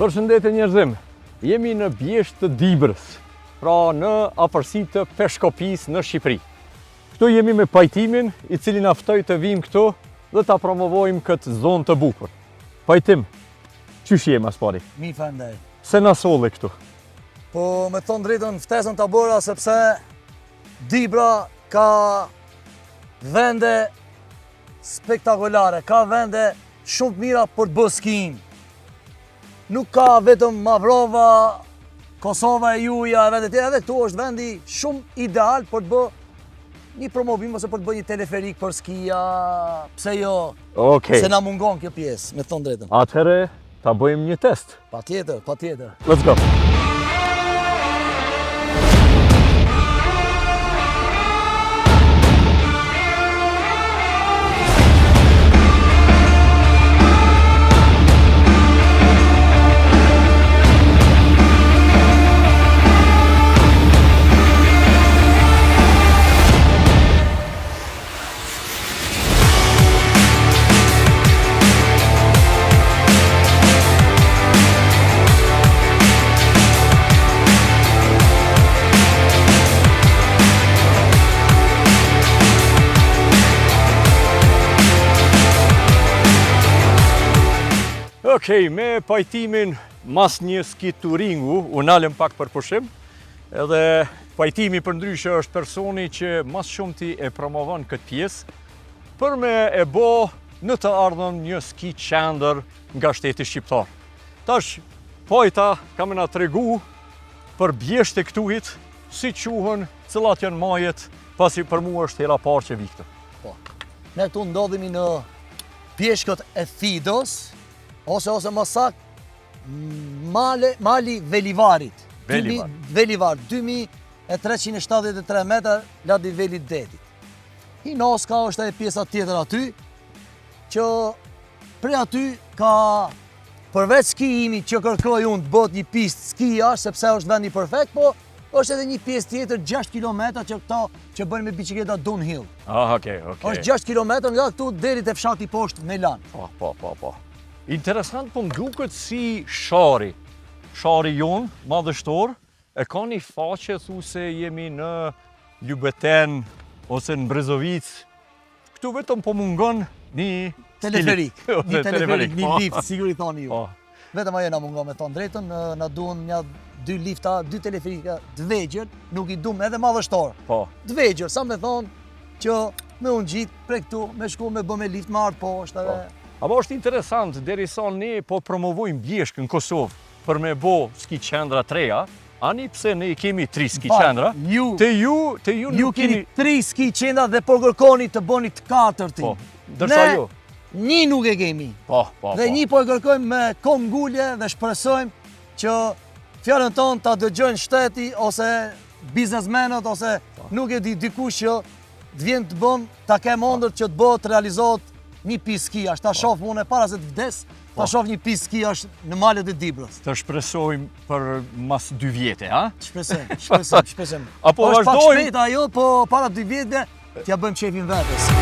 Përshëndetje njerëzim, jemi në Bjesht të Dibrës, pra në afërsi të Peshkopisë në Shqipëri. Këtu jemi me pajtimin i cili na ftoi të vim këtu dhe ta promovojmë këtë zonë të bukur. Pajtim, qysh jemi as pari? Mi fandaj. Se na solli këtu? Po me thonë drejtën ftesën ta bëra sepse Dibra ka vende spektakolare, ka vende shumë të mira për të bërë skiing. Nuk ka vetëm Mavrova, Kosova e Juja, e vendet tjera, edhe këtu është vendi shumë ideal për të bërë një promovim ose për të bërë një teleferik për skia, pse jo? Okej. Se na mungon kjo pjesë, me thonë drejtën. Atëherë ta bëjmë një test. Patjetër, patjetër. Let's go. Okej, me pajtimin mas një ski touringu, unë nalëm pak për pushim, edhe pajtimi për ndryshe është personi që mas shumëti e promovon këtë pjesë për me e bo në të ardhmen një ski qendër nga shteti shqiptar. Tash, pajta ka me na tregu për Bjesht e këtuit, si quhen, cilat janë majet, pasi për mua është hera parë që vi këtu. Po. Ne këtu ndodhemi në pjeshkët e Fidos, ose më saktë mali Velivarit. Velivar, 2373 metër lart nivelit detit. Hinoska është e pjesa tjetër aty, që prej aty ka përveç skiimit që kërkoj unë të bëhet një pistë skiash, sepse është vendi perfekt, po është edhe një pjesë tjetër 6 km që këta që bëjnë me bicikleta downhill. Okej. Është 6 km nga këtu deri te fshati poshtë Melan. Po. Interesant, po më duket si shari. Shari jonë, madhështor, e ka një faqe thu se jemi në Ljubeten ose në Brezovic. Këtu vetëm po mungon një teleferik. Një teleferik, një lift, sigur i thoni ju. Po. Vetëm ajo na mungon me thonë drejtën, na duhen një 2 lifta, 2 teleferika të vegjël, nuk i duam edhe madhështor. Po. Të vegjël, sa me thonë që me unë gjitë prej këtu, me shku me bë me lift me ardh poshtë edhe. Apo është interesant, derisa ne po promovojmë Bjeshkën në Kosovë për me bo ski qendra treja, ani pse ne kemi 3 ski qendra, te ju nuk keni 3 ski qendra dhe po kërkoni të bëni të katërtin. Po, dërsa ju. Një nuk e kemi. Po. Dhe një po e kërkojmë me kom ngulje dhe shpresojmë që fjalën tonë ta dëgjojnë shteti ose biznesmenët ose nuk e di dikush që të vjen të bën ta kem ëndër që të bëhet realizohet një pistë skiash, ta shoh unë para se të vdes, ta shoh një pistë skiash në malet e Dibrës. Të shpresojmë për mas 2 vjete, a? Shpresojmë. Apo vazhdojmë. Është pak shpejt ajo, po para 2 vjetëve t'ja bëjmë qefin vetes.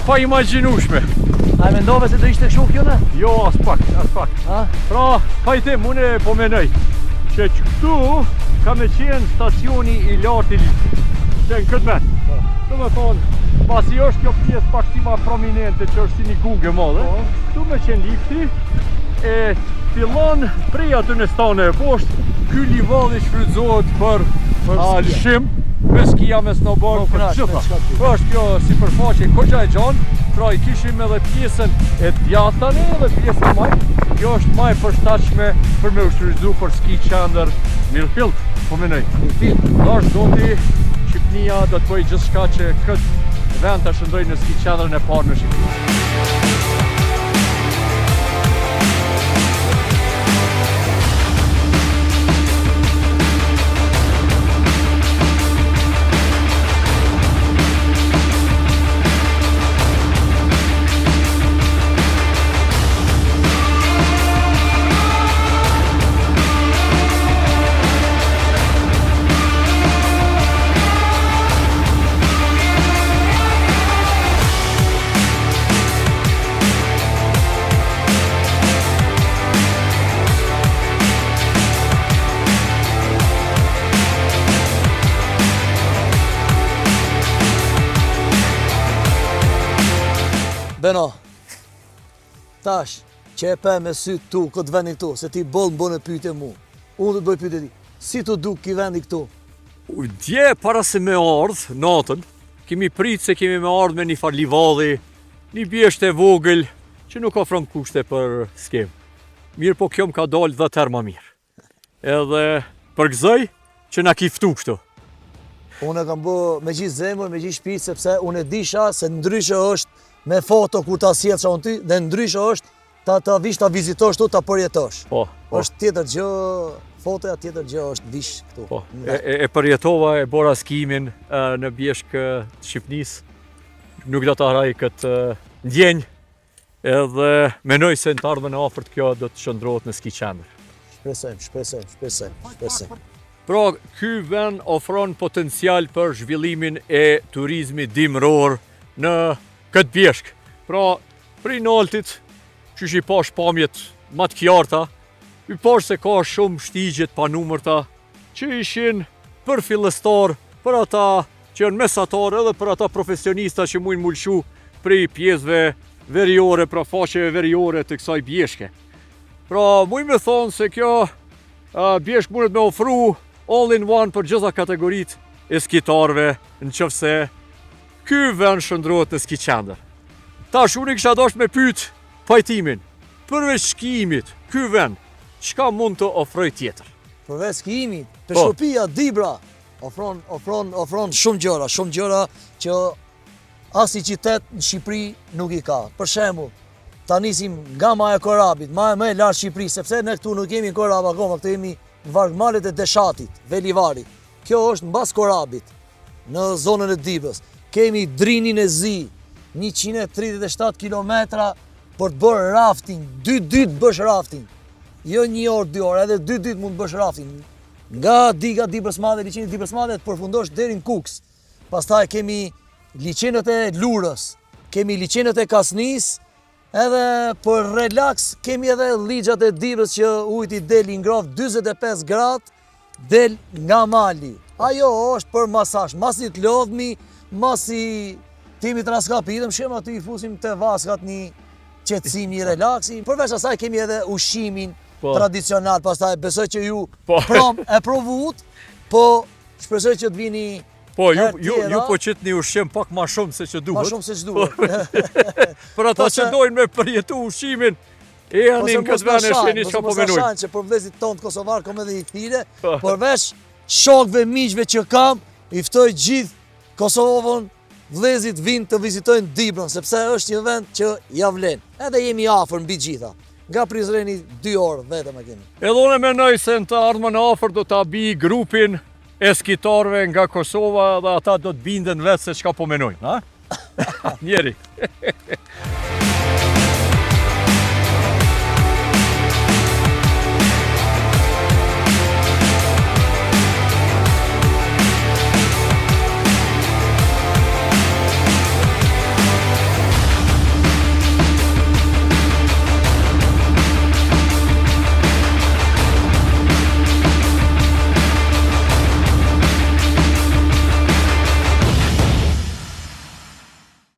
Pa imagjinueshme. A mendove se do ishte kështu kjo ne? Jo, as pak. Pra, pajtim, unë po menoj që këtu ka me qenë stacioni i lartë i liftit. Që në këtë vend. Do me thonë, pasi është kjo pjesë pak si ma prominente që është si një kungë madhe, këtu me qenë lifti, e fillon prej aty në stane e poshtë, ky livalli shfrytëzohet për lëshim, me skia, me snowboard, për gjitha. Është kjo sipërfaqe kogja e gjanë, pra i kishim edhe pjesën e djathtane edhe pjesën maj. Kjo është maj përshtatshme për me ushtrëzu për ski qendër Mirfield, po menoj. Dash doti Shqipnia do të bëjë gjithçka që këtë vend të shëndrojë në ski qendrën e parë në Shqipëri. Beno, tash, që e pe me sy tu, këtë vendi këtu, se ti boll më bënë pyetje mu. Unë do të bëj pyetje ti. Si të duk ki vendi këtu? Dje para se me ardhë, natën, kemi pritë se kemi me ardhë me një far livalli, një bjesht e vogël, që nuk ofron kushte për skem. Mirë po kjo më ka dalë 10 herë më mirë. Edhe përgëzoj që na ki ftu kështu. Unë e kam bë me gjithë zemër, me gjithë shpirt, sepse unë e disha se ndryshe është me foto kur ta sjellsh on ty, dhe ndryshe është ta vish ta vizitosh këtu, ta përjetosh. Po. Është tjetër gjë, fotoja tjetër gjë është vish këtu. Po. E përjetova, e bora skimin në bjeshk të Shqipënisë. Nuk do ta haraj këtë ndjenjë. Edhe mendoj se në të ardhmen e afërt kjo do të shndrohet në ski qendër. Shpresojmë. Pra, ky vend ofron potencial për zhvillimin e turizmit dimror në këtë bjeshk. Pra, prej naltit, që i pash pamjet më të qarta, i pash se ka shumë shtigjet pa numërta, që ishin për fillestar, për ata që janë mesatar edhe për ata profesionista që mujnë mulshu prej pjesëve veriore, pra faqeve veriore të kësaj bjeshke. Pra, mujnë me thonë se kjo bjeshk mundet me ofru all in one për gjitha kategorit e skitarve, në qëfëse ky vend shndrohet në ski qendër. Tash unë kisha dashur me pyet pajtimin, përveç skimit, ky vend çka mund të ofrojë tjetër? Përveç skimit, peshopia, Dibra ofron shumë gjëra që as i qytet në Shqipëri nuk i ka. Për shembull, ta nisim nga Maja Korabit, më e lart Shqipëri, sepse ne këtu nuk kemi Korab akoma, këtu jemi në vargmalet e Deshatit, Velivari. Kjo është mbas Korabit, në zonën e Dibrës. Kemi Drinin e Zi, 137 km për të bërë rafting, 2 ditë bësh rafting. Jo 1 orë, 2 orë, edhe 2 ditë mund të bësh rafting. Nga diga Dibrës Madhe, liçeni Dibrës Madhe, të përfundosh deri në Kuks. Pastaj kemi liçenët e Lurës, kemi liçenët e Kasnis, edhe për relax kemi edhe ligjat e Dibrës që ujti del i ngrohtë 45 gradë, del nga mali. Ajo është për masazh, masi të lodhmi, masi timi të raskapitëm, shemë aty i fusim të vaskat një qetësim, një relaksi. Përveç asaj kemi edhe ushimin tradicional, pastaj besoj që ju e provut, po shpresoj që të vini Po, ju po qit një ushqim pak ma shumë se që duhet. Ma shumë se që duhet. Për ata që dojnë me përjetu ushqimin, e janë në këtë vene sheni që po menujnë. Mos që për vlezit tonë të Kosovar, kom edhe i tire, përveç shokve, miqve që kam, i ftoj gjithë Kosovën, vlezit vinë të vizitojnë Dibrën, sepse është një vend që ja vlen. Edhe jemi afër mbi gjitha. Nga Prizreni 2 orë vetëm e kemi. Edhe unë mendoj se në të ardhmen afër do ta bi grupin e skitarëve nga Kosova dhe ata do të binden vetë se çka po menojnë, ha? Njeri.